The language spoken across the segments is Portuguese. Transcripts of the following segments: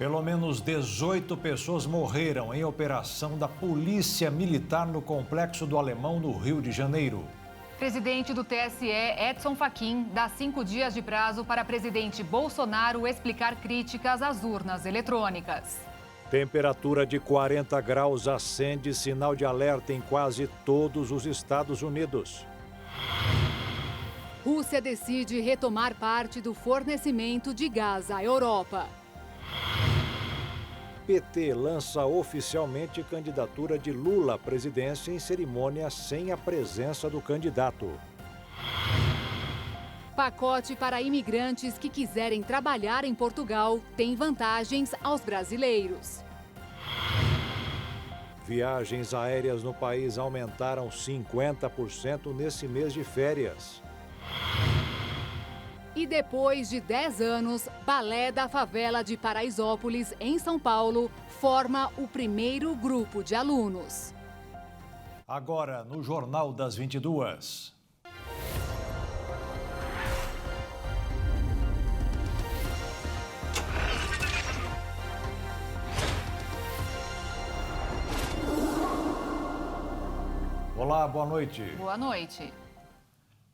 Pelo menos 18 pessoas morreram em operação da Polícia Militar no Complexo do Alemão, no Rio de Janeiro. Presidente do TSE, Edson Fachin, dá 5 dias de prazo para presidente Bolsonaro explicar críticas às urnas eletrônicas. Temperatura de 40 graus acende sinal de alerta em quase todos os Estados Unidos. Rússia decide retomar parte do fornecimento de gás à Europa. PT lança oficialmente candidatura de Lula à presidência em cerimônia sem a presença do candidato. Pacote para imigrantes que quiserem trabalhar em Portugal tem vantagens aos brasileiros. Viagens aéreas no país aumentaram 50% nesse mês de férias. E depois de 10 anos, Balé da Favela de Paraisópolis, em São Paulo, forma o primeiro grupo de alunos. Agora, no Jornal das 22. Olá, boa noite. Boa noite.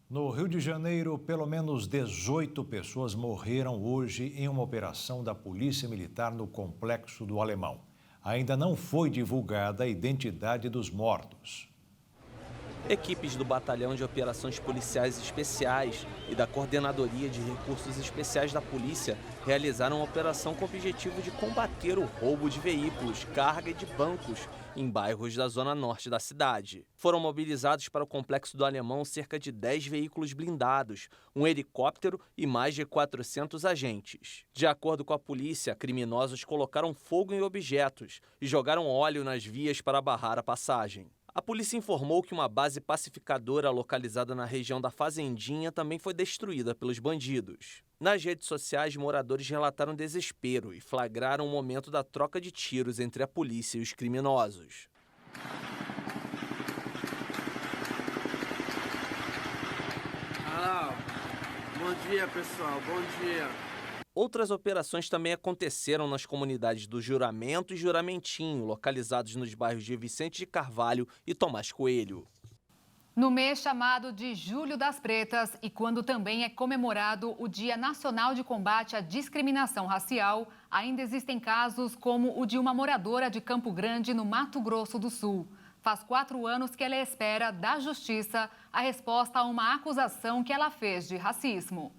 No Rio de Janeiro, pelo menos 18 pessoas morreram hoje em uma operação da Polícia Militar no Complexo do Alemão. Ainda não foi divulgada a identidade dos mortos. Equipes do Batalhão de Operações Policiais Especiais e da Coordenadoria de Recursos Especiais da Polícia realizaram uma operação com o objetivo de combater o roubo de veículos, carga e de bancos em bairros da zona norte da cidade. Foram mobilizados para o Complexo do Alemão cerca de 10 veículos blindados, um helicóptero e mais de 400 agentes. De acordo com a polícia, criminosos colocaram fogo em objetos e jogaram óleo nas vias para barrar a passagem. A polícia informou que uma base pacificadora localizada na região da Fazendinha também foi destruída pelos bandidos. Nas redes sociais, moradores relataram desespero e flagraram o momento da troca de tiros entre a polícia e os criminosos. Alô, bom dia pessoal, bom dia. Outras operações também aconteceram nas comunidades do Juramento e Juramentinho, localizados nos bairros de Vicente de Carvalho e Tomás Coelho. No mês chamado de Julho das Pretas e quando também é comemorado o Dia Nacional de Combate à Discriminação Racial, ainda existem casos como o de uma moradora de Campo Grande, no Mato Grosso do Sul. Faz 4 anos que ela espera da Justiça a resposta a uma acusação que ela fez de racismo.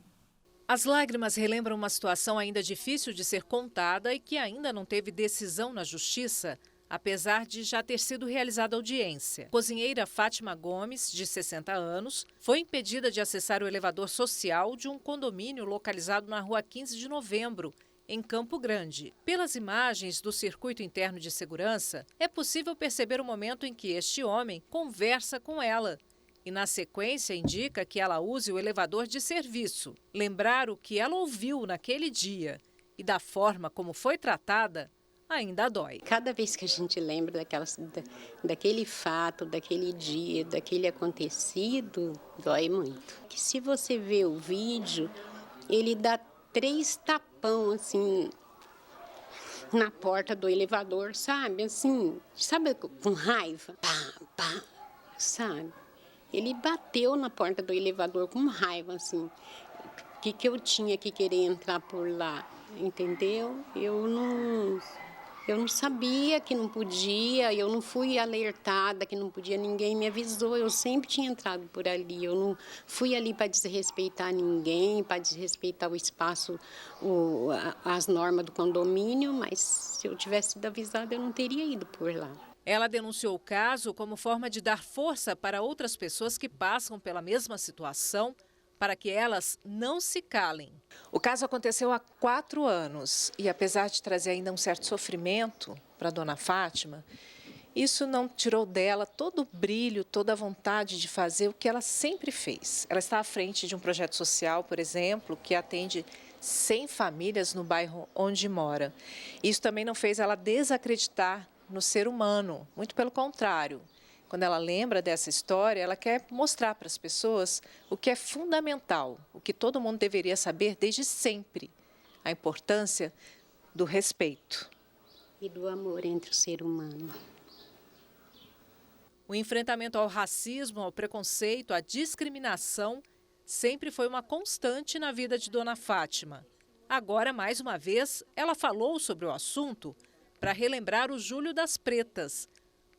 As lágrimas relembram uma situação ainda difícil de ser contada e que ainda não teve decisão na Justiça, apesar de já ter sido realizada audiência. Cozinheira Fátima Gomes, de 60 anos, foi impedida de acessar o elevador social de um condomínio localizado na rua 15 de Novembro, em Campo Grande. Pelas imagens do circuito interno de segurança, é possível perceber o momento em que este homem conversa com ela. E, na sequência, indica que ela use o elevador de serviço. Lembrar o que ela ouviu naquele dia e da forma como foi tratada ainda dói. Cada vez que a gente lembra daquele fato, daquele dia, daquele acontecido, dói muito. Que se você vê o vídeo, ele dá 3 tapão assim na porta do elevador, sabe? Assim, sabe, com raiva. Pá, pá, sabe? Ele bateu na porta do elevador com raiva, assim. O que eu tinha que querer entrar por lá, entendeu? Eu não sabia que não podia, eu não fui alertada que não podia, ninguém me avisou. Eu sempre tinha entrado por ali, eu não fui ali para desrespeitar ninguém, para desrespeitar o espaço, as normas do condomínio, mas se eu tivesse sido avisada, eu não teria ido por lá. Ela denunciou o caso como forma de dar força para outras pessoas que passam pela mesma situação, para que elas não se calem. O caso aconteceu há 4 anos e, apesar de trazer ainda um certo sofrimento para a dona Fátima, isso não tirou dela todo o brilho, toda a vontade de fazer o que ela sempre fez. Ela está à frente de um projeto social, por exemplo, que atende 100 famílias no bairro onde mora. Isso também não fez ela desacreditar no ser humano, muito pelo contrário. Quando ela lembra dessa história, ela quer mostrar para as pessoas o que é fundamental, o que todo mundo deveria saber desde sempre, a importância do respeito e do amor entre o ser humano. O enfrentamento ao racismo, ao preconceito, à discriminação sempre foi uma constante na vida de Dona Fátima. Agora, mais uma vez, ela falou sobre o assunto para relembrar o Julho das Pretas,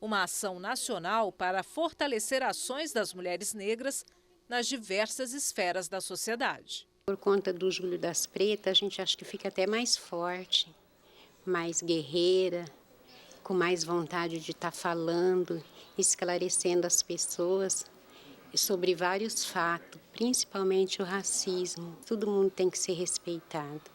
uma ação nacional para fortalecer ações das mulheres negras nas diversas esferas da sociedade. Por conta do Julho das Pretas, a gente acha que fica até mais forte, mais guerreira, com mais vontade de estar falando, esclarecendo as pessoas sobre vários fatos, principalmente o racismo. Todo mundo tem que ser respeitado.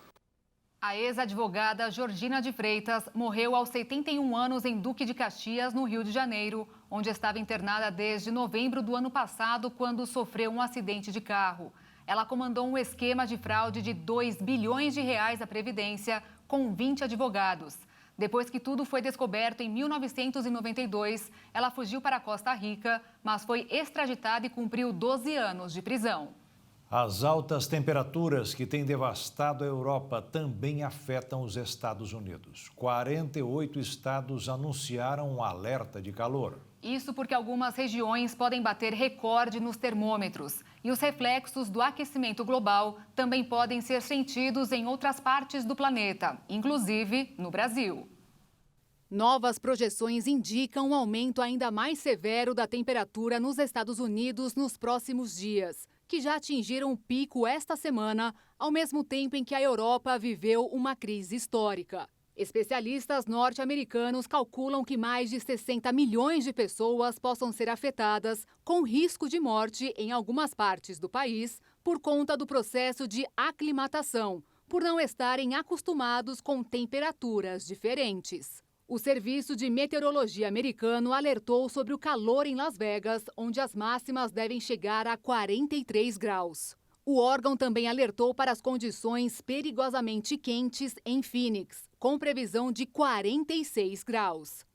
A ex-advogada Georgina de Freitas morreu aos 71 anos em Duque de Caxias, no Rio de Janeiro, onde estava internada desde novembro do ano passado, quando sofreu um acidente de carro. Ela comandou um esquema de fraude de R$2 bilhões à Previdência, com 20 advogados. Depois que tudo foi descoberto em 1992, ela fugiu para a Costa Rica, mas foi extraditada e cumpriu 12 anos de prisão. As altas temperaturas que têm devastado a Europa também afetam os Estados Unidos. 48 estados anunciaram um alerta de calor. Isso porque algumas regiões podem bater recorde nos termômetros. E os reflexos do aquecimento global também podem ser sentidos em outras partes do planeta, inclusive no Brasil. Novas projeções indicam um aumento ainda mais severo da temperatura nos Estados Unidos nos próximos dias, que já atingiram o pico esta semana, ao mesmo tempo em que a Europa viveu uma crise histórica. Especialistas norte-americanos calculam que mais de 60 milhões de pessoas possam ser afetadas, com risco de morte em algumas partes do país, por conta do processo de aclimatação, por não estarem acostumados com temperaturas diferentes. O Serviço de Meteorologia americano alertou sobre o calor em Las Vegas, onde as máximas devem chegar a 43 graus. O órgão também alertou para as condições perigosamente quentes em Phoenix, com previsão de 46 graus.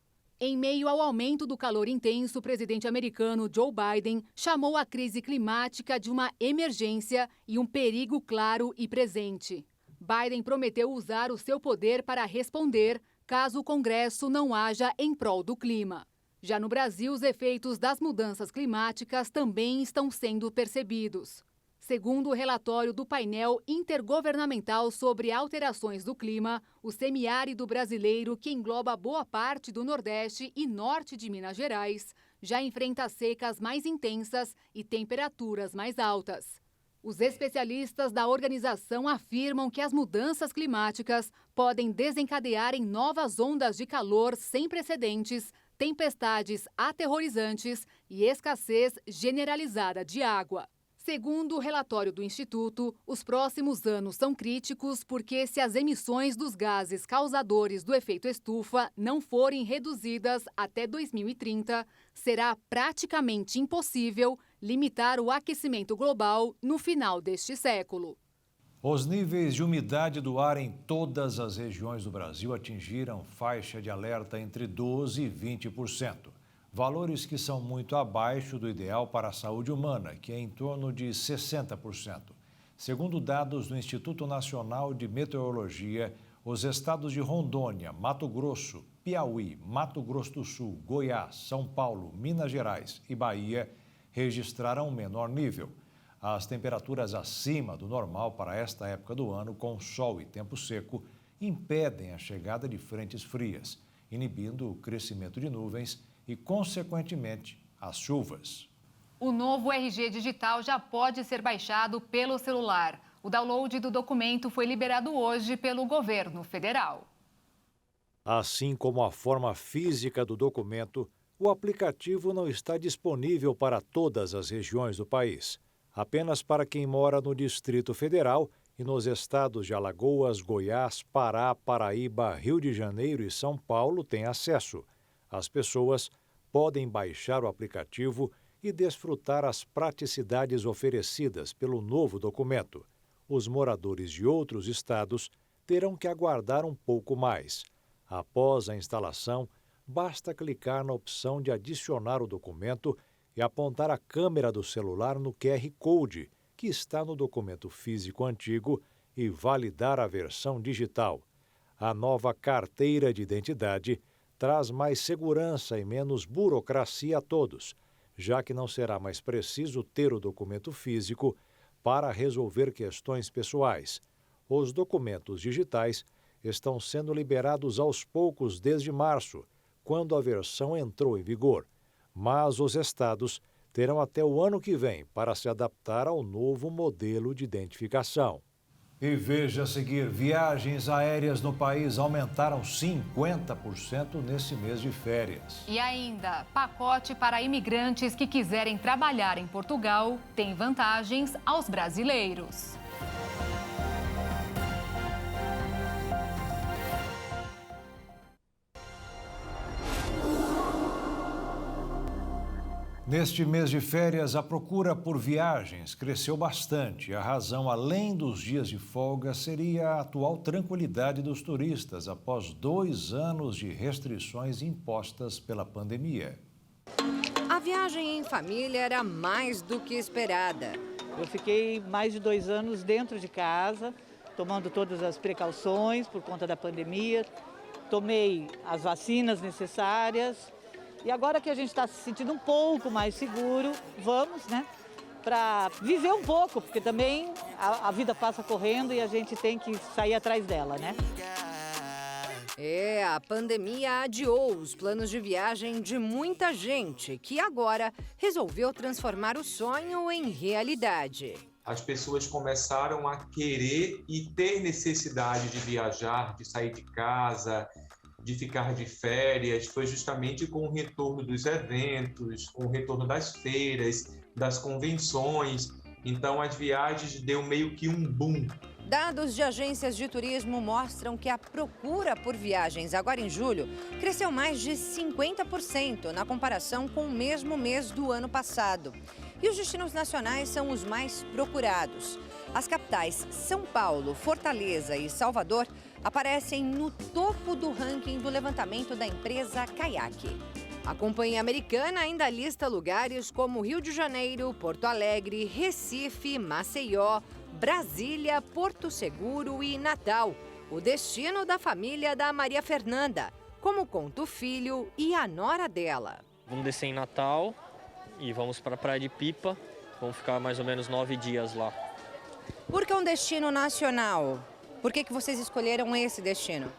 Em meio ao aumento do calor intenso, o presidente americano Joe Biden chamou a crise climática de uma emergência e um perigo claro e presente. Biden prometeu usar o seu poder para responder caso o Congresso não haja em prol do clima. Já no Brasil, os efeitos das mudanças climáticas também estão sendo percebidos. Segundo o relatório do painel intergovernamental sobre alterações do clima, o semiárido brasileiro, que engloba boa parte do Nordeste e Norte de Minas Gerais, já enfrenta secas mais intensas e temperaturas mais altas. Os especialistas da organização afirmam que as mudanças climáticas podem desencadear em novas ondas de calor sem precedentes, tempestades aterrorizantes e escassez generalizada de água. Segundo o relatório do Instituto, os próximos anos são críticos porque, se as emissões dos gases causadores do efeito estufa não forem reduzidas até 2030, será praticamente impossível limitar o aquecimento global no final deste século. Os níveis de umidade do ar em todas as regiões do Brasil atingiram faixa de alerta entre 12% e 20%. Valores que são muito abaixo do ideal para a saúde humana, que é em torno de 60%. Segundo dados do Instituto Nacional de Meteorologia, os estados de Rondônia, Mato Grosso, Piauí, Mato Grosso do Sul, Goiás, São Paulo, Minas Gerais e Bahia registraram um menor nível. As temperaturas acima do normal para esta época do ano, com sol e tempo seco, impedem a chegada de frentes frias, inibindo o crescimento de nuvens e, consequentemente, as chuvas. O novo RG digital já pode ser baixado pelo celular. O download do documento foi liberado hoje pelo governo federal. Assim como a forma física do documento, o aplicativo não está disponível para todas as regiões do país. Apenas para quem mora no Distrito Federal e nos estados de Alagoas, Goiás, Pará, Paraíba, Rio de Janeiro e São Paulo tem acesso. As pessoas podem baixar o aplicativo e desfrutar as praticidades oferecidas pelo novo documento. Os moradores de outros estados terão que aguardar um pouco mais. Após a instalação, basta clicar na opção de adicionar o documento e apontar a câmera do celular no QR Code, que está no documento físico antigo, e validar a versão digital. A nova carteira de identidade traz mais segurança e menos burocracia a todos, já que não será mais preciso ter o documento físico para resolver questões pessoais. Os documentos digitais estão sendo liberados aos poucos desde março, quando a versão entrou em vigor. Mas os estados terão até o ano que vem para se adaptar ao novo modelo de identificação. E veja a seguir, viagens aéreas no país aumentaram 50% nesse mês de férias. E ainda, pacote para imigrantes que quiserem trabalhar em Portugal tem vantagens aos brasileiros. Neste mês de férias, a procura por viagens cresceu bastante. A razão, além dos dias de folga, seria a atual tranquilidade dos turistas após 2 anos de restrições impostas pela pandemia. A viagem em família era mais do que esperada. Eu fiquei mais de 2 anos dentro de casa, tomando todas as precauções por conta da pandemia. Tomei as vacinas necessárias. E agora que a gente está se sentindo um pouco mais seguro, vamos, né, para viver um pouco, porque também a vida passa correndo e a gente tem que sair atrás dela, né? A pandemia adiou os planos de viagem de muita gente, que agora resolveu transformar o sonho em realidade. As pessoas começaram a querer e ter necessidade de viajar, de sair de casa, de ficar de férias. Foi justamente com o retorno dos eventos, com o retorno das feiras, das convenções. Então, as viagens deu meio que um boom. Dados de agências de turismo mostram que a procura por viagens agora em julho cresceu mais de 50% na comparação com o mesmo mês do ano passado. E os destinos nacionais são os mais procurados. As capitais São Paulo, Fortaleza e Salvador aparecem no topo do ranking do levantamento da empresa Kayak. A companhia americana ainda lista lugares como Rio de Janeiro, Porto Alegre, Recife, Maceió, Brasília, Porto Seguro e Natal, o destino da família da Maria Fernanda, como conta o filho e a nora dela. Vamos descer em Natal e vamos para a Praia de Pipa, vamos ficar mais ou menos 9 dias lá. Por que um destino nacional? Por que vocês escolheram esse destino?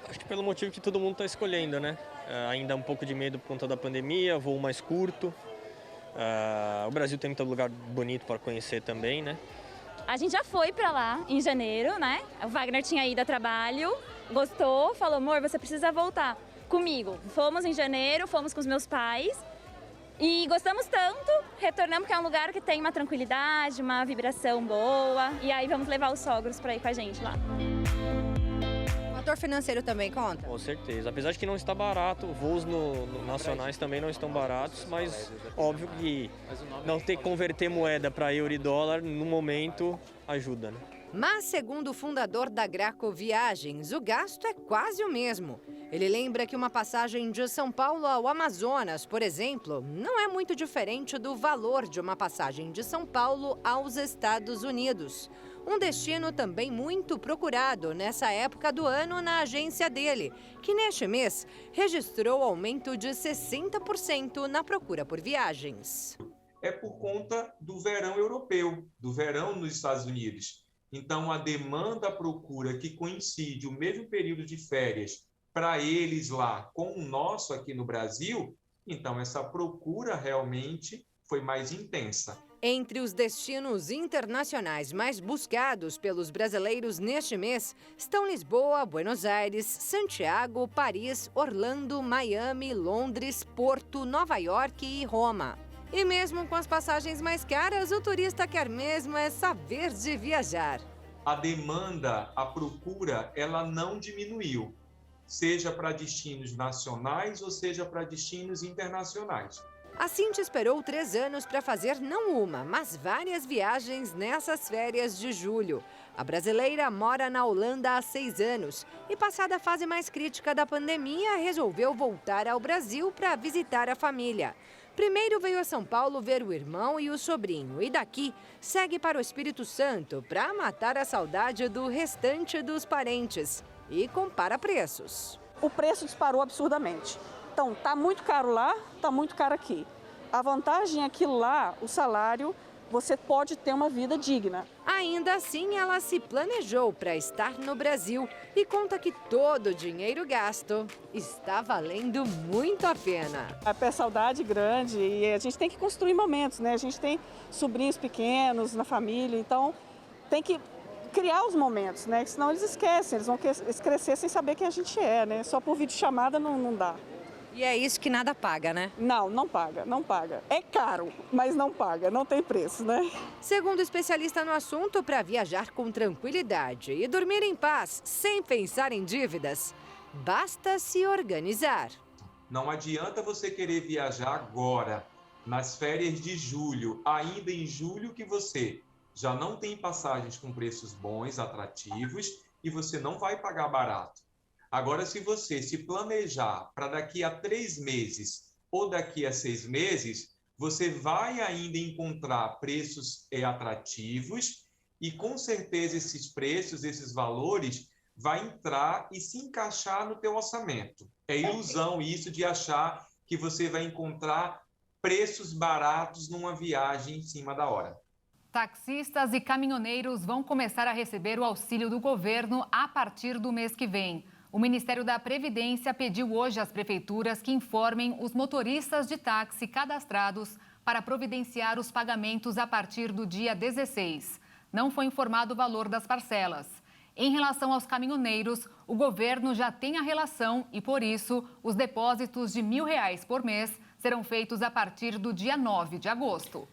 Acho que pelo motivo que todo mundo está escolhendo, né? Ainda um pouco de medo por conta da pandemia, voo mais curto. O Brasil tem muito lugar bonito para conhecer também, né? A gente já foi para lá em janeiro, né? O Wagner tinha ido a trabalho, gostou, falou, amor, você precisa voltar comigo. Fomos em janeiro, fomos com os meus pais e gostamos tanto, retornamos porque é um lugar que tem uma tranquilidade, uma vibração boa. E aí vamos levar os sogros para ir com a gente lá. O fator financeiro também conta? Com certeza. Apesar de que não está barato, voos nacionais também não estão baratos, mas óbvio que não ter que converter moeda para euro e dólar no momento ajuda, né? Mas, segundo o fundador da Graco Viagens, o gasto é quase o mesmo. Ele lembra que uma passagem de São Paulo ao Amazonas, por exemplo, não é muito diferente do valor de uma passagem de São Paulo aos Estados Unidos. Um destino também muito procurado nessa época do ano na agência dele, que neste mês registrou aumento de 60% na procura por viagens. É por conta do verão europeu, do verão nos Estados Unidos. Então, a demanda, a procura que coincide o mesmo período de férias para eles lá com o nosso aqui no Brasil, então essa procura realmente foi mais intensa. Entre os destinos internacionais mais buscados pelos brasileiros neste mês estão Lisboa, Buenos Aires, Santiago, Paris, Orlando, Miami, Londres, Porto, Nova York e Roma. E mesmo com as passagens mais caras, o turista quer mesmo é saber de viajar. A demanda, a procura, ela não diminuiu, seja para destinos nacionais ou seja para destinos internacionais. A Cintia esperou 3 anos para fazer não uma, mas várias viagens nessas férias de julho. A brasileira mora na Holanda há 6 anos e, passada a fase mais crítica da pandemia, resolveu voltar ao Brasil para visitar a família. Primeiro veio a São Paulo ver o irmão e o sobrinho e daqui segue para o Espírito Santo para matar a saudade do restante dos parentes. e compara preços. O preço disparou absurdamente. Então, está muito caro lá, está muito caro aqui. A vantagem é que lá, o salário, você pode ter uma vida digna. Ainda assim, ela se planejou para estar no Brasil e conta que todo o dinheiro gasto está valendo muito a pena. A saudade grande e a gente tem que construir momentos, né? A gente tem sobrinhos pequenos na família, então tem que criar os momentos, né? Senão eles esquecem, eles vão crescer sem saber quem a gente é, né? Só por videochamada não dá. E é isso que nada paga, né? Não paga, não paga. É caro, mas não paga, não tem preço, né? Segundo especialista no assunto, para viajar com tranquilidade e dormir em paz, sem pensar em dívidas, basta se organizar. Não adianta você querer viajar agora, nas férias de julho, ainda em julho que você já não tem passagens com preços bons, atrativos, e você não vai pagar barato. Agora, se você se planejar para daqui a 3 meses ou daqui a 6 meses, você vai ainda encontrar preços atrativos e, com certeza, esses preços, esses valores, vai entrar e se encaixar no teu orçamento. É ilusão isso de achar que você vai encontrar preços baratos numa viagem em cima da hora. Taxistas e caminhoneiros vão começar a receber o auxílio do governo a partir do mês que vem. O Ministério da Previdência pediu hoje às prefeituras que informem os motoristas de táxi cadastrados para providenciar os pagamentos a partir do dia 16. Não foi informado o valor das parcelas. Em relação aos caminhoneiros, o governo já tem a relação e, por isso, os depósitos de R$1.000 por mês serão feitos a partir do dia 9 de agosto.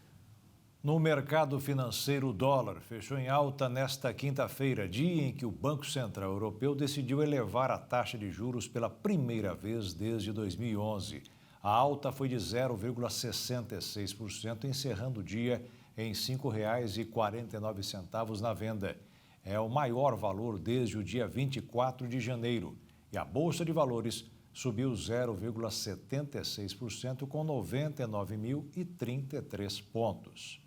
No mercado financeiro, o dólar fechou em alta nesta quinta-feira, dia em que o Banco Central Europeu decidiu elevar a taxa de juros pela primeira vez desde 2011. A alta foi de 0,66%, encerrando o dia em R$ 5,49 na venda. É o maior valor desde o dia 24 de janeiro. E a Bolsa de Valores subiu 0,76% com 99.033 pontos.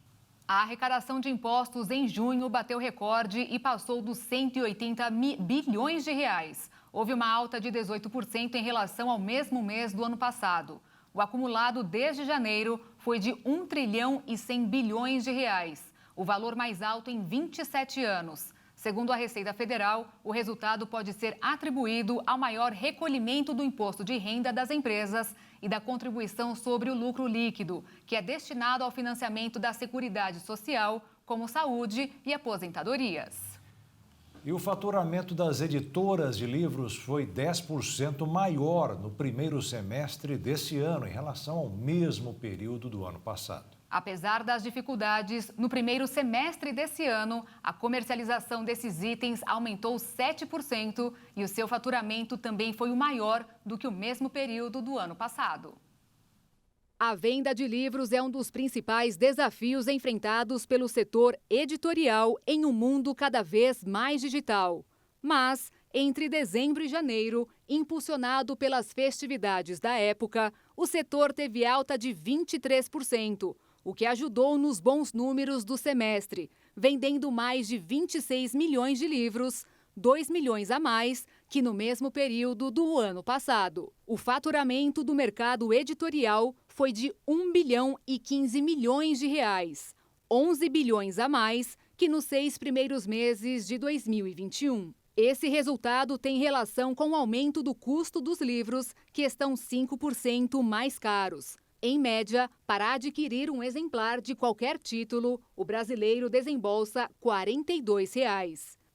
A arrecadação de impostos em junho bateu recorde e passou dos 180 bilhões de reais. Houve uma alta de 18% em relação ao mesmo mês do ano passado. O acumulado desde janeiro foi de 1 trilhão e 100 bilhões de reais, o valor mais alto em 27 anos. Segundo a Receita Federal, o resultado pode ser atribuído ao maior recolhimento do imposto de renda das empresas e da contribuição sobre o lucro líquido, que é destinado ao financiamento da Seguridade Social, como saúde e aposentadorias. E o faturamento das editoras de livros foi 10% maior no primeiro semestre desse ano em relação ao mesmo período do ano passado. Apesar das dificuldades, no primeiro semestre desse ano, a comercialização desses itens aumentou 7% e o seu faturamento também foi o maior do que o mesmo período do ano passado. A venda de livros é um dos principais desafios enfrentados pelo setor editorial em um mundo cada vez mais digital. Mas, entre dezembro e janeiro, impulsionado pelas festividades da época, o setor teve alta de 23%. O que ajudou nos bons números do semestre, vendendo mais de 26 milhões de livros, 2 milhões a mais que no mesmo período do ano passado. O faturamento do mercado editorial foi de 1 bilhão e 15 milhões de reais, 11 bilhões a mais que nos 6 primeiros meses de 2021. Esse resultado tem relação com o aumento do custo dos livros, que estão 5% mais caros. Em média, para adquirir um exemplar de qualquer título, o brasileiro desembolsa R$ 42.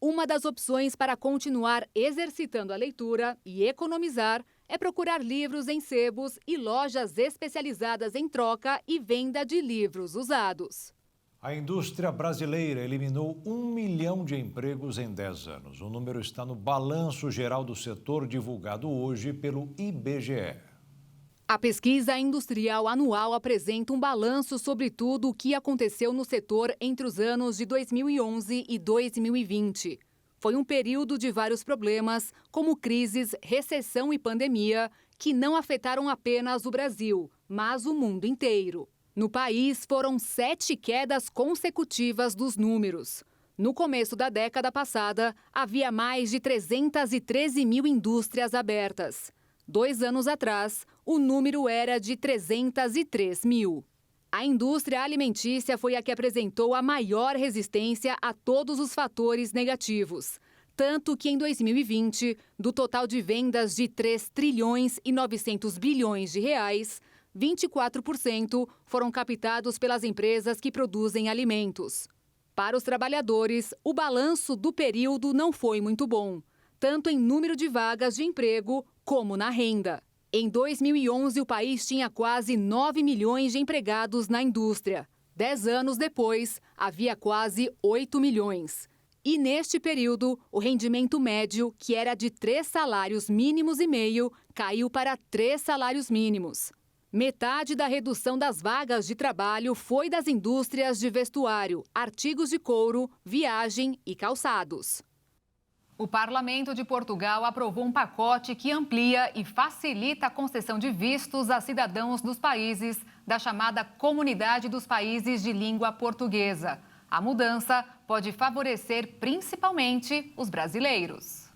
Uma das opções para continuar exercitando a leitura e economizar é procurar livros em sebos e lojas especializadas em troca e venda de livros usados. A indústria brasileira eliminou 1 milhão de empregos em 10 anos. O número está no balanço geral do setor divulgado hoje pelo IBGE. A pesquisa industrial anual apresenta um balanço sobre tudo o que aconteceu no setor entre os anos de 2011 e 2020. Foi um período de vários problemas, como crises, recessão e pandemia, que não afetaram apenas o Brasil, mas o mundo inteiro. No país, foram 7 quedas consecutivas dos números. No começo da década passada, havia mais de 313 mil indústrias abertas. 2 anos atrás, o número era de 303 mil. A indústria alimentícia foi a que apresentou a maior resistência a todos os fatores negativos. Tanto que em 2020, do total de vendas de 3 trilhões e 900 bilhões de reais, 24% foram captados pelas empresas que produzem alimentos. Para os trabalhadores, o balanço do período não foi muito bom, tanto em número de vagas de emprego como na renda. Em 2011, o país tinha quase 9 milhões de empregados na indústria. 10 anos depois, havia quase 8 milhões. E neste período, o rendimento médio, que era de 3 salários mínimos e meio, caiu para 3 salários mínimos. Metade da redução das vagas de trabalho foi das indústrias de vestuário, artigos de couro, viagem e calçados. O Parlamento de Portugal aprovou um pacote que amplia e facilita a concessão de vistos a cidadãos dos países da chamada Comunidade dos Países de Língua Portuguesa. A mudança pode favorecer principalmente os brasileiros.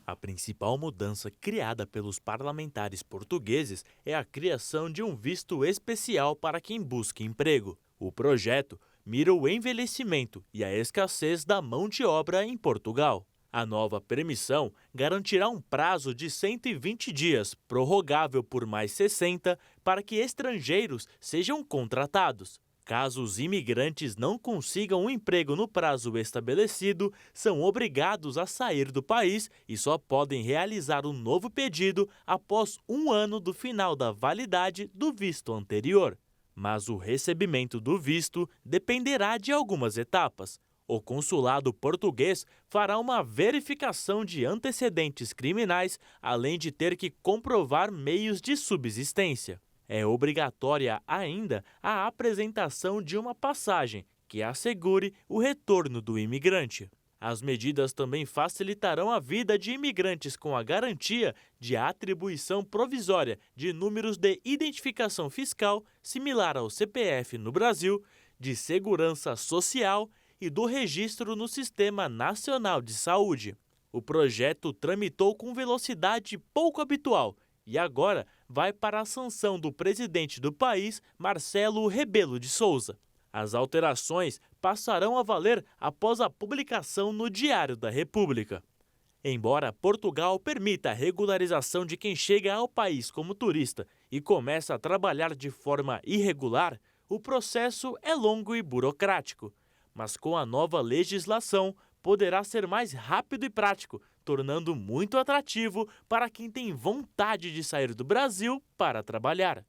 A principal mudança criada pelos parlamentares portugueses é a criação de um visto especial para quem busca emprego. O projeto mira o envelhecimento e a escassez da mão de obra em Portugal. A nova permissão garantirá um prazo de 120 dias, prorrogável por mais 60, para que estrangeiros sejam contratados. Caso os imigrantes não consigam um emprego no prazo estabelecido, são obrigados a sair do país e só podem realizar um novo pedido após 1 ano do final da validade do visto anterior. Mas o recebimento do visto dependerá de algumas etapas. O consulado português fará uma verificação de antecedentes criminais, além de ter que comprovar meios de subsistência. É obrigatória ainda a apresentação de uma passagem que assegure o retorno do imigrante. As medidas também facilitarão a vida de imigrantes com a garantia de atribuição provisória de números de identificação fiscal similar ao CPF no Brasil, de segurança social e do registro no Sistema Nacional de Saúde. O projeto tramitou com velocidade pouco habitual e agora vai para a sanção do presidente do país, Marcelo Rebelo de Sousa. As alterações passarão a valer após a publicação no Diário da República. Embora Portugal permita a regularização de quem chega ao país como turista e começa a trabalhar de forma irregular, o processo é longo e burocrático. Mas com a nova legislação, poderá ser mais rápido e prático, tornando muito atrativo para quem tem vontade de sair do Brasil para trabalhar.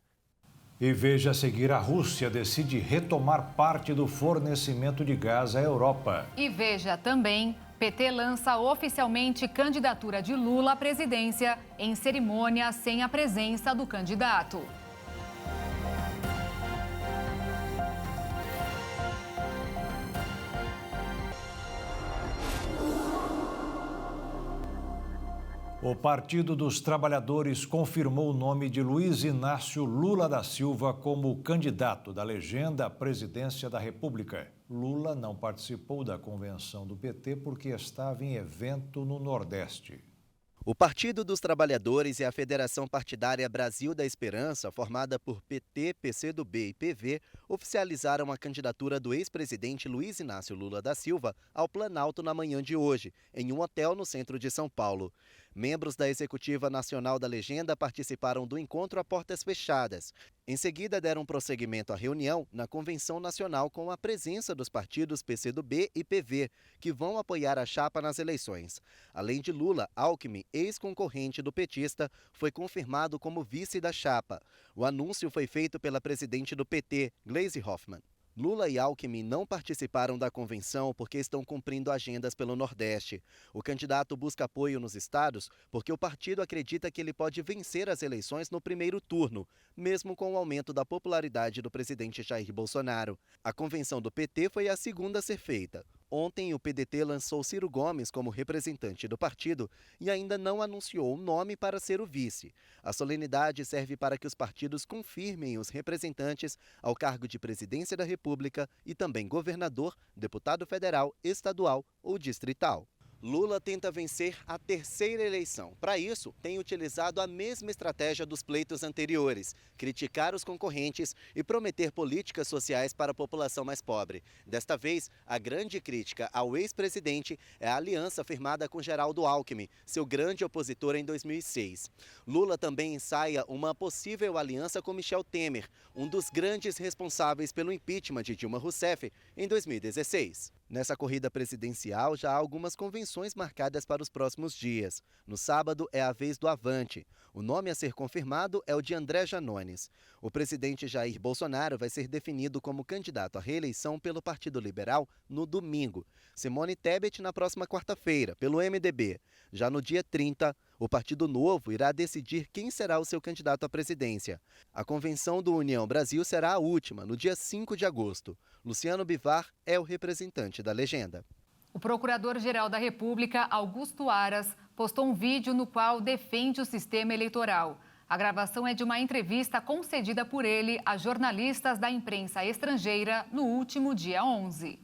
E veja a seguir, a Rússia decide retomar parte do fornecimento de gás à Europa. E veja também, PT lança oficialmente candidatura de Lula à presidência em cerimônia sem a presença do candidato. O Partido dos Trabalhadores confirmou o nome de Luiz Inácio Lula da Silva como candidato da legenda à presidência da República. Lula não participou da convenção do PT porque estava em evento no Nordeste. O Partido dos Trabalhadores e a Federação Partidária Brasil da Esperança, formada por PT, PCdoB e PV, oficializaram a candidatura do ex-presidente Luiz Inácio Lula da Silva ao Planalto na manhã de hoje, em um hotel no centro de São Paulo. Membros da Executiva Nacional da Legenda participaram do encontro a portas fechadas. Em seguida, deram prosseguimento à reunião na Convenção Nacional com a presença dos partidos PCdoB e PV, que vão apoiar a chapa nas eleições. Além de Lula, Alckmin, ex-concorrente do petista, foi confirmado como vice da chapa. O anúncio foi feito pela presidente do PT, Gleisi Hoffmann. Lula e Alckmin não participaram da convenção porque estão cumprindo agendas pelo Nordeste. O candidato busca apoio nos estados porque o partido acredita que ele pode vencer as eleições no primeiro turno, mesmo com o aumento da popularidade do presidente Jair Bolsonaro. A convenção do PT foi a segunda a ser feita. Ontem, o PDT lançou Ciro Gomes como representante do partido e ainda não anunciou o nome para ser o vice. A solenidade serve para que os partidos confirmem os representantes ao cargo de presidência da República e também governador, deputado federal, estadual ou distrital. Lula tenta vencer a terceira eleição. Para isso, tem utilizado a mesma estratégia dos pleitos anteriores: criticar os concorrentes e prometer políticas sociais para a população mais pobre. Desta vez, a grande crítica ao ex-presidente é a aliança firmada com Geraldo Alckmin, seu grande opositor em 2006. Lula também ensaia uma possível aliança com Michel Temer, um dos grandes responsáveis pelo impeachment de Dilma Rousseff em 2016. Nessa corrida presidencial, já há algumas convenções marcadas para os próximos dias. No sábado, é a vez do Avante. O nome a ser confirmado é o de André Janones. O presidente Jair Bolsonaro vai ser definido como candidato à reeleição pelo Partido Liberal no domingo. Simone Tebet na próxima quarta-feira, pelo MDB. Já no dia 30, o Partido Novo irá decidir quem será o seu candidato à presidência. A convenção do União Brasil será a última, no dia 5 de agosto. Luciano Bivar é o representante da legenda. O Procurador-Geral da República, Augusto Aras, postou um vídeo no qual defende o sistema eleitoral. A gravação é de uma entrevista concedida por ele a jornalistas da imprensa estrangeira no último dia 11.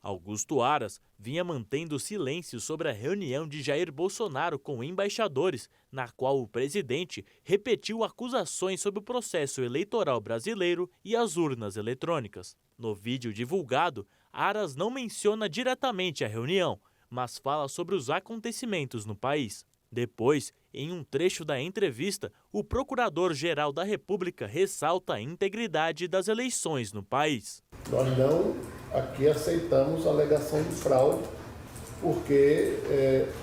Augusto Aras vinha mantendo silêncio sobre a reunião de Jair Bolsonaro com embaixadores, na qual o presidente repetiu acusações sobre o processo eleitoral brasileiro e as urnas eletrônicas. No vídeo divulgado, Aras não menciona diretamente a reunião, mas fala sobre os acontecimentos no país. Depois, em um trecho da entrevista, o Procurador-Geral da República ressalta a integridade das eleições no país. Nós não aqui aceitamos a alegação de fraude, porque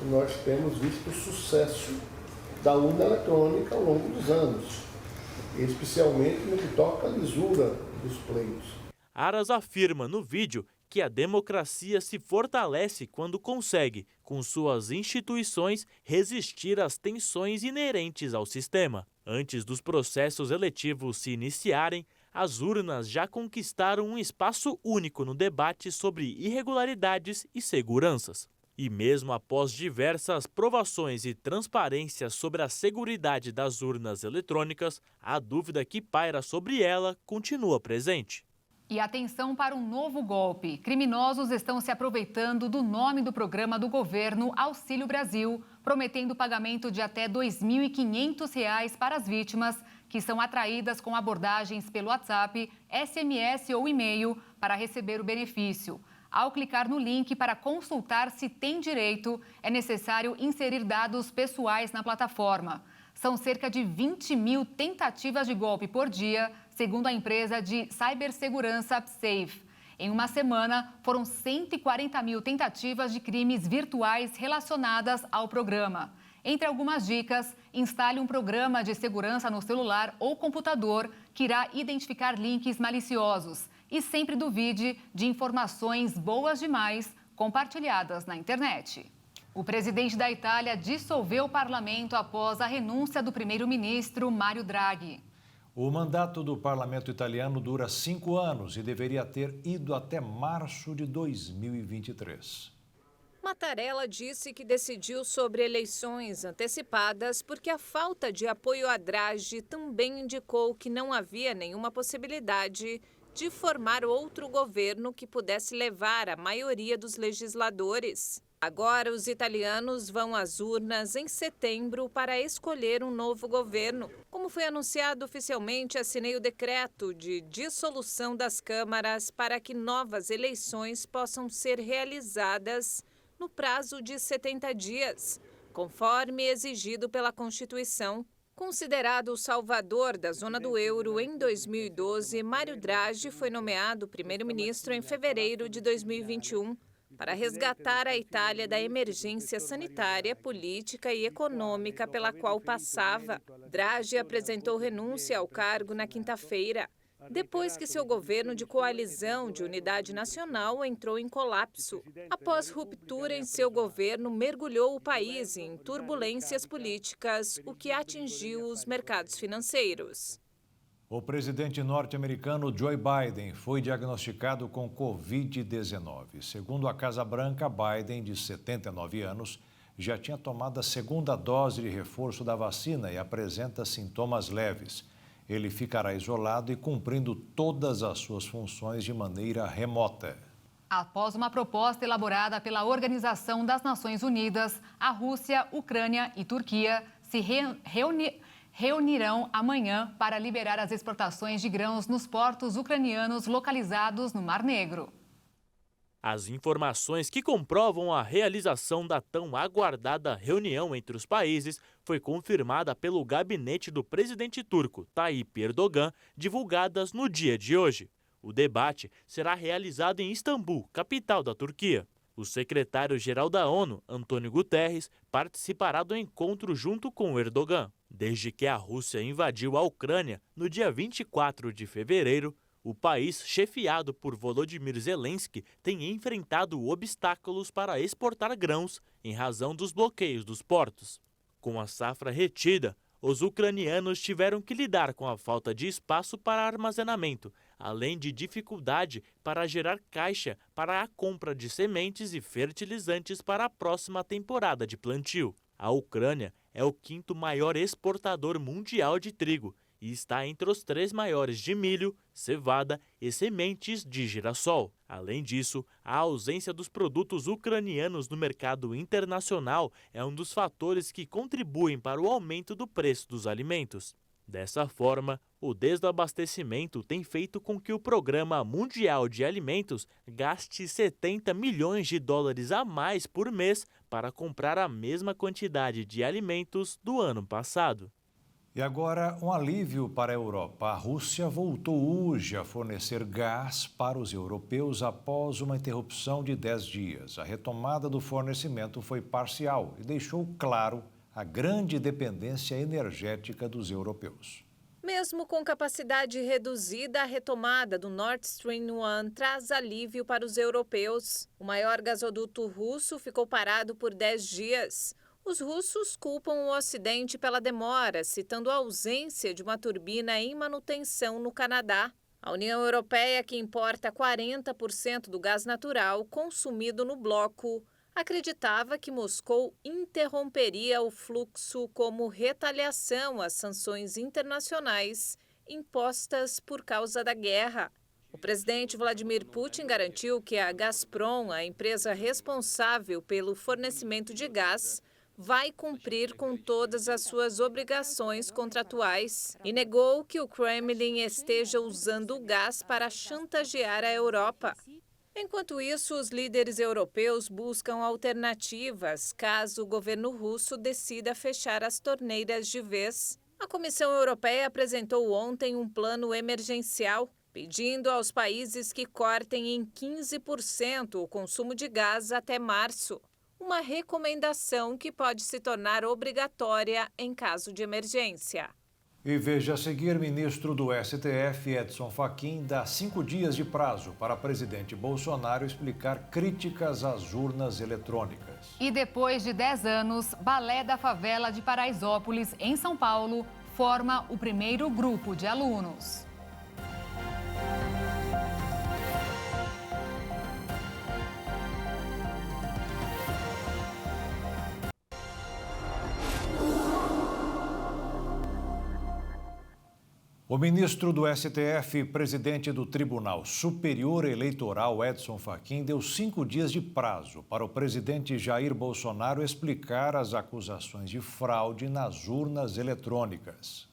nós temos visto o sucesso da urna eletrônica ao longo dos anos, especialmente no que toca à lisura dos pleitos. Aras afirma no vídeo que a democracia se fortalece quando consegue, com suas instituições, resistir às tensões inerentes ao sistema. Antes dos processos eletivos se iniciarem, as urnas já conquistaram um espaço único no debate sobre irregularidades e seguranças. E mesmo após diversas provações e transparências sobre a seguridade das urnas eletrônicas, a dúvida que paira sobre ela continua presente. E atenção para um novo golpe. Criminosos estão se aproveitando do nome do programa do governo Auxílio Brasil, prometendo pagamento de até R$ 2.500 para as vítimas, que são atraídas com abordagens pelo WhatsApp, SMS ou e-mail para receber o benefício. Ao clicar no link para consultar se tem direito, é necessário inserir dados pessoais na plataforma. São cerca de 20 mil tentativas de golpe por dia, segundo a empresa de cibersegurança Safe. Em uma semana, foram 140 mil tentativas de crimes virtuais relacionadas ao programa. Entre algumas dicas, instale um programa de segurança no celular ou computador que irá identificar links maliciosos. E sempre duvide de informações boas demais compartilhadas na internet. O presidente da Itália dissolveu o parlamento após a renúncia do primeiro-ministro Mário Draghi. O mandato do parlamento italiano dura 5 anos e deveria ter ido até março de 2023. Mattarella disse que decidiu sobre eleições antecipadas porque a falta de apoio a Draghi também indicou que não havia nenhuma possibilidade de formar outro governo que pudesse levar a maioria dos legisladores. Agora, os italianos vão às urnas em setembro para escolher um novo governo. Como foi anunciado oficialmente, assinei o decreto de dissolução das câmaras para que novas eleições possam ser realizadas no prazo de 70 dias, conforme exigido pela Constituição. Considerado o salvador da zona do euro em 2012, Mário Draghi foi nomeado primeiro-ministro em fevereiro de 2021 para resgatar a Itália da emergência sanitária, política e econômica pela qual passava. Draghi apresentou renúncia ao cargo na quinta-feira, depois que seu governo de coalizão de unidade nacional entrou em colapso. Após ruptura em seu governo, mergulhou o país em turbulências políticas, o que atingiu os mercados financeiros. O presidente norte-americano Joe Biden foi diagnosticado com Covid-19. Segundo a Casa Branca, Biden, de 79 anos, já tinha tomado a segunda dose de reforço da vacina e apresenta sintomas leves. Ele ficará isolado e cumprindo todas as suas funções de maneira remota. Após uma proposta elaborada pela Organização das Nações Unidas, a Rússia, Ucrânia e Turquia se reunirão amanhã para liberar as exportações de grãos nos portos ucranianos localizados no Mar Negro. As informações que comprovam a realização da tão aguardada reunião entre os países foi confirmada pelo gabinete do presidente turco, Tayyip Erdogan, divulgadas no dia de hoje. O debate será realizado em Istambul, capital da Turquia. O secretário-geral da ONU, Antônio Guterres, participará do encontro junto com Erdogan. Desde que a Rússia invadiu a Ucrânia no dia 24 de fevereiro, o país, chefiado por Volodymyr Zelensky, tem enfrentado obstáculos para exportar grãos em razão dos bloqueios dos portos. Com a safra retida, os ucranianos tiveram que lidar com a falta de espaço para armazenamento, além de dificuldade para gerar caixa para a compra de sementes e fertilizantes para a próxima temporada de plantio. A Ucrânia é o quinto maior exportador mundial de trigo e está entre os 3 maiores de milho, cevada e sementes de girassol. Além disso, a ausência dos produtos ucranianos no mercado internacional é um dos fatores que contribuem para o aumento do preço dos alimentos. Dessa forma, o desabastecimento tem feito com que o Programa Mundial de Alimentos gaste $70 milhões a mais por mês para comprar a mesma quantidade de alimentos do ano passado. E agora, um alívio para a Europa. A Rússia voltou hoje a fornecer gás para os europeus após uma interrupção de 10 dias. A retomada do fornecimento foi parcial e deixou claro a grande dependência energética dos europeus. Mesmo com capacidade reduzida, a retomada do Nord Stream 1 traz alívio para os europeus. O maior gasoduto russo ficou parado por 10 dias. Os russos culpam o Ocidente pela demora, citando a ausência de uma turbina em manutenção no Canadá. A União Europeia, que importa 40% do gás natural consumido no bloco, acreditava que Moscou interromperia o fluxo como retaliação às sanções internacionais impostas por causa da guerra. O presidente Vladimir Putin garantiu que a Gazprom, a empresa responsável pelo fornecimento de gás, vai cumprir com todas as suas obrigações contratuais e negou que o Kremlin esteja usando o gás para chantagear a Europa. Enquanto isso, os líderes europeus buscam alternativas caso o governo russo decida fechar as torneiras de vez. A Comissão Europeia apresentou ontem um plano emergencial, pedindo aos países que cortem em 15% o consumo de gás até março. Uma recomendação que pode se tornar obrigatória em caso de emergência. E veja a seguir, ministro do STF, Edson Fachin, dá 5 dias de prazo para presidente Bolsonaro explicar críticas às urnas eletrônicas. E depois de 10 anos, Balé da Favela de Paraisópolis, em São Paulo, forma o primeiro grupo de alunos. O ministro do STF e presidente do Tribunal Superior Eleitoral, Edson Fachin, deu 5 dias de prazo para o presidente Jair Bolsonaro explicar as acusações de fraude nas urnas eletrônicas.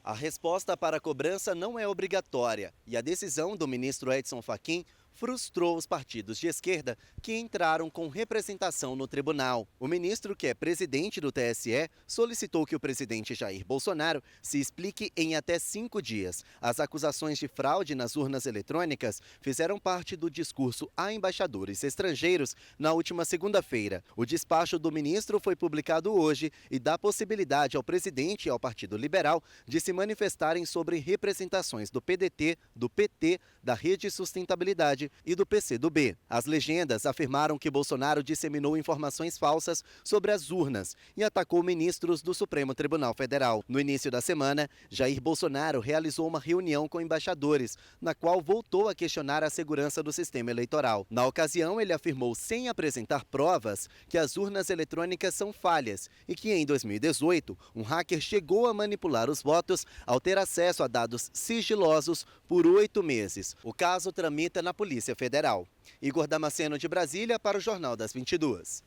A resposta para a cobrança não é obrigatória e a decisão do ministro Edson Fachin frustrou os partidos de esquerda que entraram com representação no tribunal. O ministro, que é presidente do TSE, solicitou que o presidente Jair Bolsonaro se explique em até 5 dias. As acusações de fraude nas urnas eletrônicas fizeram parte do discurso a embaixadores estrangeiros na última segunda-feira. O despacho do ministro foi publicado hoje e dá possibilidade ao presidente e ao Partido Liberal de se manifestarem sobre representações do PDT, do PT, da Rede Sustentabilidade Saúde e do PCdoB. As legendas afirmaram que Bolsonaro disseminou informações falsas sobre as urnas e atacou ministros do Supremo Tribunal Federal. No início da semana, Jair Bolsonaro realizou uma reunião com embaixadores, na qual voltou a questionar a segurança do sistema eleitoral. Na ocasião, ele afirmou, sem apresentar provas, que as urnas eletrônicas são falhas e que em 2018, um hacker chegou a manipular os votos ao ter acesso a dados sigilosos por 8 meses. O caso tramita na Polícia Federal. Igor Damasceno, de Brasília, para o Jornal das 22.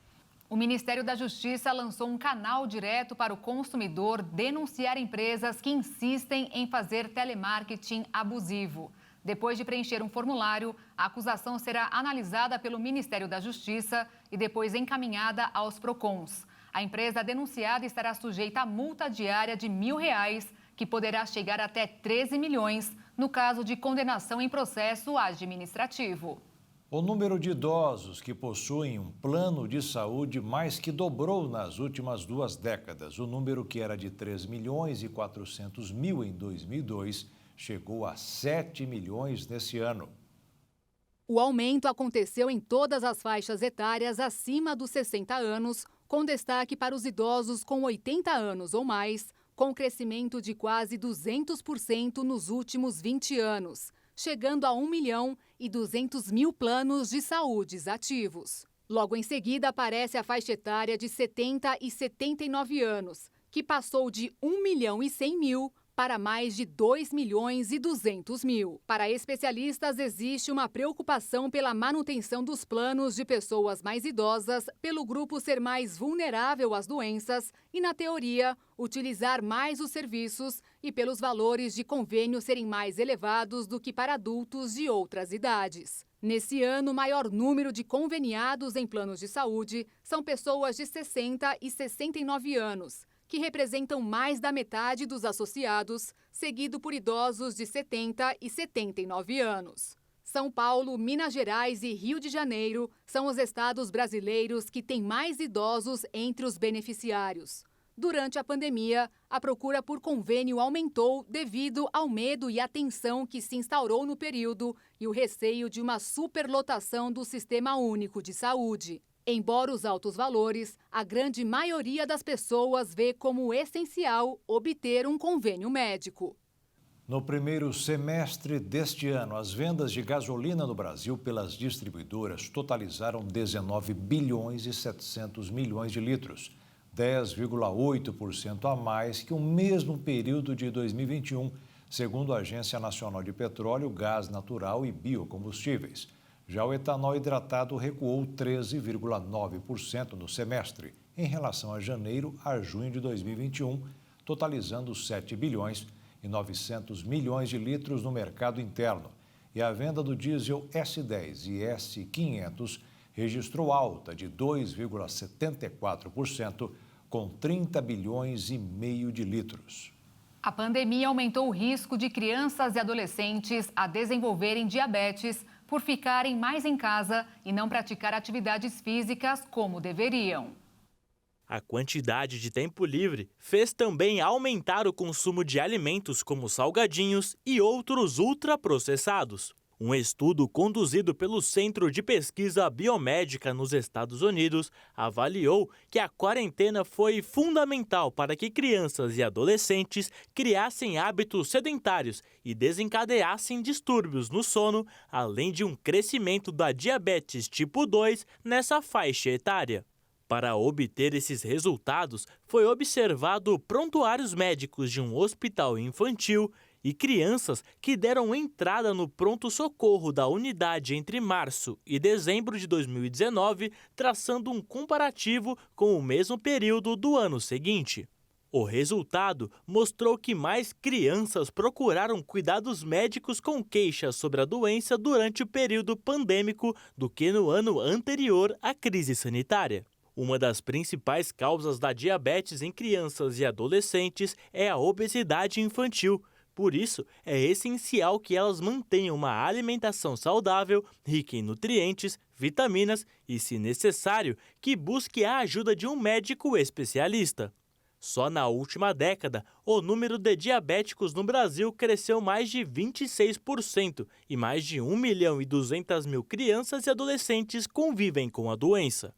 O Ministério da Justiça lançou um canal direto para o consumidor denunciar empresas que insistem em fazer telemarketing abusivo. Depois de preencher um formulário, a acusação será analisada pelo Ministério da Justiça e depois encaminhada aos PROCONs. A empresa denunciada estará sujeita a multa diária de R$1.000, que poderá chegar até 13 milhões no caso de condenação em processo administrativo. O número de idosos que possuem um plano de saúde mais que dobrou nas últimas 2 décadas. O número, que era de 3.400.000 em 2002, chegou a 7 milhões nesse ano. O aumento aconteceu em todas as faixas etárias acima dos 60 anos, com destaque para os idosos com 80 anos ou mais, com crescimento de quase 200% nos últimos 20 anos, chegando a 1.200.000 planos de saúde ativos. Logo em seguida aparece a faixa etária de 70 e 79 anos, que passou de 1.100.000 para mais de 2.200.000. Para especialistas, existe uma preocupação pela manutenção dos planos de pessoas mais idosas, pelo grupo ser mais vulnerável às doenças e, na teoria, utilizar mais os serviços e pelos valores de convênio serem mais elevados do que para adultos de outras idades. Nesse ano, o maior número de conveniados em planos de saúde são pessoas de 60 e 69 anos, que representam mais da metade dos associados, seguido por idosos de 70 e 79 anos. São Paulo, Minas Gerais e Rio de Janeiro são os estados brasileiros que têm mais idosos entre os beneficiários. Durante a pandemia, a procura por convênio aumentou devido ao medo e à tensão que se instaurou no período e o receio de uma superlotação do Sistema Único de Saúde. Embora os altos valores, a grande maioria das pessoas vê como essencial obter um convênio médico. No primeiro semestre deste ano, as vendas de gasolina no Brasil pelas distribuidoras totalizaram 19 bilhões e 700 milhões de litros, 10,8% a mais que o mesmo período de 2021, segundo a Agência Nacional de Petróleo, Gás Natural e Biocombustíveis. Já o etanol hidratado recuou 13,9% no semestre, em relação a janeiro a junho de 2021, totalizando 7 bilhões e 900 milhões de litros no mercado interno. E a venda do diesel S10 e S500 registrou alta de 2,74%, com 30 bilhões e meio de litros. A pandemia aumentou o risco de crianças e adolescentes a desenvolverem diabetes por ficarem mais em casa e não praticar atividades físicas como deveriam. A quantidade de tempo livre fez também aumentar o consumo de alimentos como salgadinhos e outros ultraprocessados. Um estudo conduzido pelo Centro de Pesquisa Biomédica nos Estados Unidos avaliou que a quarentena foi fundamental para que crianças e adolescentes criassem hábitos sedentários e desencadeassem distúrbios no sono, além de um crescimento da diabetes tipo 2 nessa faixa etária. Para obter esses resultados, foi observado prontuários médicos de um hospital infantil e crianças que deram entrada no pronto-socorro da unidade entre março e dezembro de 2019, traçando um comparativo com o mesmo período do ano seguinte. O resultado mostrou que mais crianças procuraram cuidados médicos com queixas sobre a doença durante o período pandêmico do que no ano anterior à crise sanitária. Uma das principais causas da diabetes em crianças e adolescentes é a obesidade infantil. Por isso, é essencial que elas mantenham uma alimentação saudável, rica em nutrientes, vitaminas e, se necessário, que busque a ajuda de um médico especialista. Só na última década, o número de diabéticos no Brasil cresceu mais de 26% e mais de 1.200.000 crianças e adolescentes convivem com a doença.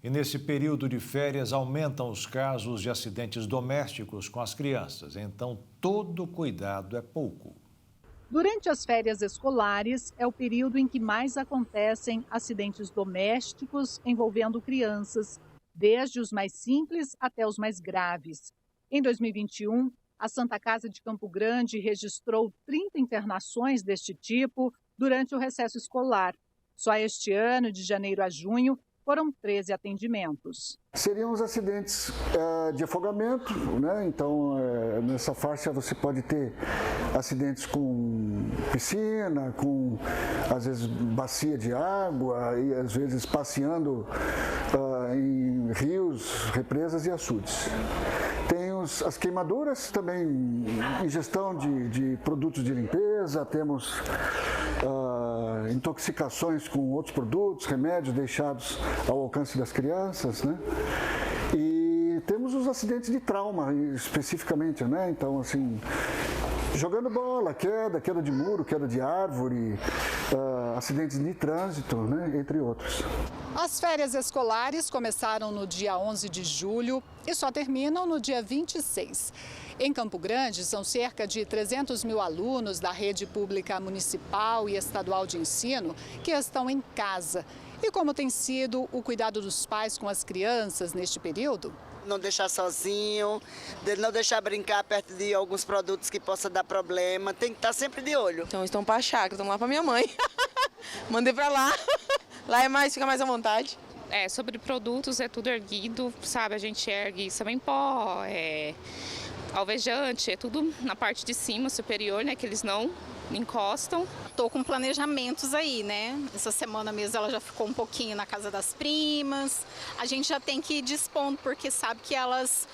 E nesse período de férias aumentam os casos de acidentes domésticos com as crianças, então todo cuidado é pouco. Durante as férias escolares é o período em que mais acontecem acidentes domésticos envolvendo crianças, desde os mais simples até os mais graves. Em 2021, a Santa Casa de Campo Grande registrou 30 internações deste tipo durante o recesso escolar. Só este ano, de janeiro a junho, foram 13 atendimentos. Seriam os acidentes de afogamento, né? Então, nessa faixa você pode ter acidentes com piscina, com, às vezes, bacia de água e, às vezes, passeando em rios, represas e açudes. Tem as queimaduras, também ingestão de produtos de limpeza, temos intoxicações com outros produtos, remédios deixados ao alcance das crianças, né? E temos os acidentes de trauma, especificamente, né? Então, assim, jogando bola, queda de muro, queda de árvore, acidentes de trânsito, né? Entre outros. As férias escolares começaram no dia 11 de julho e só terminam no dia 26. Em Campo Grande, são cerca de 300 mil alunos da rede pública municipal e estadual de ensino que estão em casa. E como tem sido o cuidado dos pais com as crianças neste período? Não deixar sozinho, não deixar brincar perto de alguns produtos que possa dar problema, tem que estar sempre de olho. Então estão para a chácara, estão lá para minha mãe. Mandei para lá, lá fica mais à vontade. Sobre produtos é tudo erguido, sabe? A gente ergue sabão em pó, alvejante, é tudo na parte de cima, superior, né? Que eles não encostam. Estou com planejamentos aí, né? Essa semana mesmo ela já ficou um pouquinho na casa das primas. A gente já tem que ir dispondo, porque sabe que elas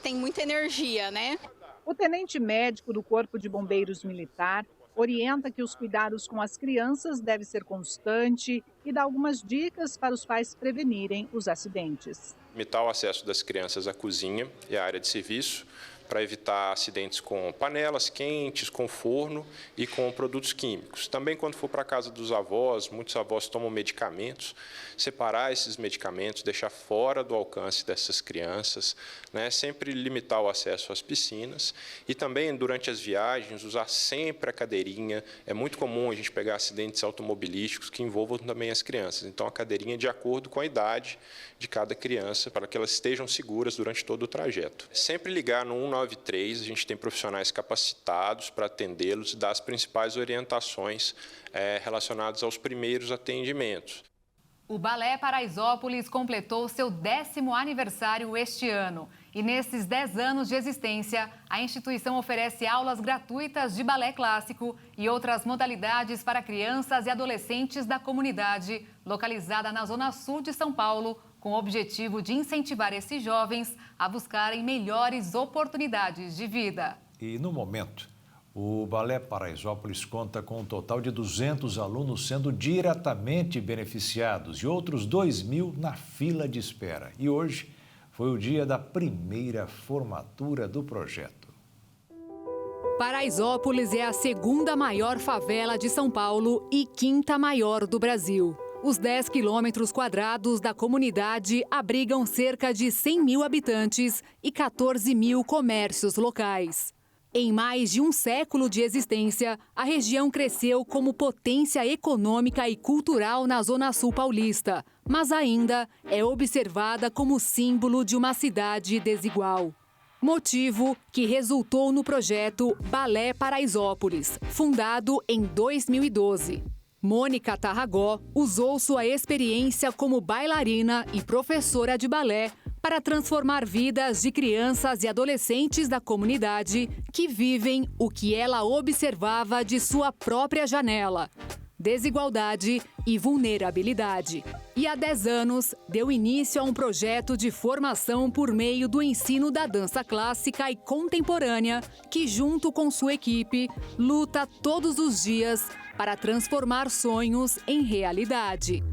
têm muita energia, né? O tenente médico do Corpo de Bombeiros Militar orienta que os cuidados com as crianças devem ser constante e dá algumas dicas para os pais prevenirem os acidentes. Limitar o acesso das crianças à cozinha e à área de serviço, para evitar acidentes com panelas quentes, com forno e com produtos químicos. Também, quando for para a casa dos avós, muitos avós tomam medicamentos, separar esses medicamentos, deixar fora do alcance dessas crianças, né? Sempre limitar o acesso às piscinas e também, durante as viagens, usar sempre a cadeirinha. É muito comum a gente pegar acidentes automobilísticos que envolvam também as crianças. Então, a cadeirinha de acordo com a idade de cada criança, para que elas estejam seguras durante todo o trajeto. Sempre ligar no 193, a gente tem profissionais capacitados para atendê-los e dar as principais orientações relacionadas aos primeiros atendimentos. O Balé Paraisópolis completou seu 10º aniversário este ano. E nesses 10 anos de existência, a instituição oferece aulas gratuitas de balé clássico e outras modalidades para crianças e adolescentes da comunidade, localizada na Zona Sul de São Paulo, com o objetivo de incentivar esses jovens a buscarem melhores oportunidades de vida. E no momento, o Balé Paraisópolis conta com um total de 200 alunos sendo diretamente beneficiados e outros 2.000 na fila de espera. E hoje foi o dia da primeira formatura do projeto. Paraisópolis é a 2ª maior favela de São Paulo e 5ª maior do Brasil. Os 10 quilômetros quadrados da comunidade abrigam cerca de 100 mil habitantes e 14 mil comércios locais. Em mais de um século de existência, a região cresceu como potência econômica e cultural na Zona Sul paulista, mas ainda é observada como símbolo de uma cidade desigual. Motivo que resultou no projeto Balé Paraisópolis, fundado em 2012. Mônica Tarragó usou sua experiência como bailarina e professora de balé para transformar vidas de crianças e adolescentes da comunidade que vivem o que ela observava de sua própria janela: desigualdade e vulnerabilidade. E há 10 anos, deu início a um projeto de formação por meio do ensino da dança clássica e contemporânea, que, junto com sua equipe, luta todos os dias para transformar sonhos em realidade.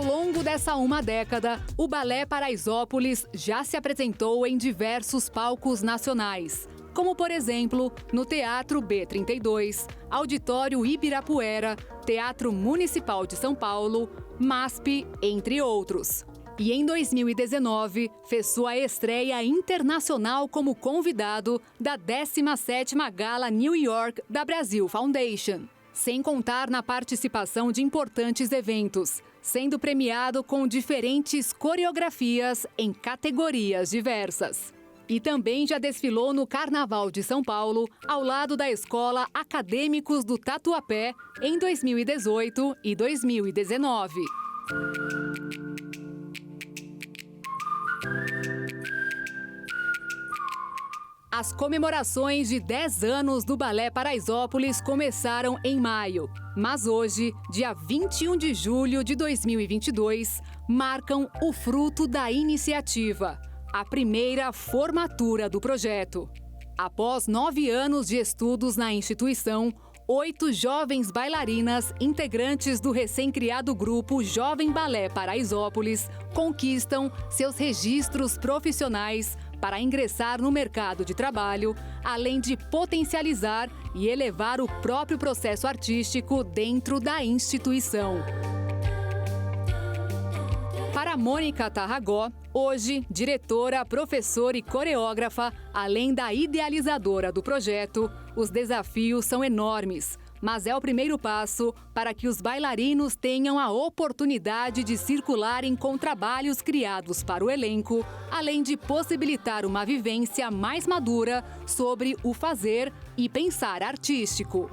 Ao longo dessa uma década, o Balé Paraisópolis já se apresentou em diversos palcos nacionais, como, por exemplo, no Teatro B32, Auditório Ibirapuera, Teatro Municipal de São Paulo, MASP, entre outros. E em 2019, fez sua estreia internacional como convidado da 17ª Gala New York da Brasil Foundation. Sem contar na participação de importantes eventos, sendo premiado com diferentes coreografias em categorias diversas. E também já desfilou no Carnaval de São Paulo, ao lado da Escola Acadêmicos do Tatuapé, em 2018 e 2019. As comemorações de 10 anos do Balé Paraisópolis começaram em maio, mas hoje, dia 21 de julho de 2022, marcam o fruto da iniciativa, a primeira formatura do projeto. Após 9 anos de estudos na instituição, 8 jovens bailarinas, integrantes do recém-criado grupo Jovem Balé Paraisópolis, conquistam seus registros profissionais para ingressar no mercado de trabalho, além de potencializar e elevar o próprio processo artístico dentro da instituição. Para Mônica Tarragó, hoje diretora, professora e coreógrafa, além da idealizadora do projeto, os desafios são enormes, mas é o primeiro passo para que os bailarinos tenham a oportunidade de circularem com trabalhos criados para o elenco, além de possibilitar uma vivência mais madura sobre o fazer e pensar artístico.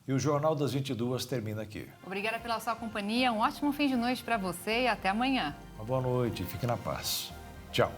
E o Jornal das 22 termina aqui. Obrigada pela sua companhia, um ótimo fim de noite para você e até amanhã. Uma boa noite, fique na paz. Tchau.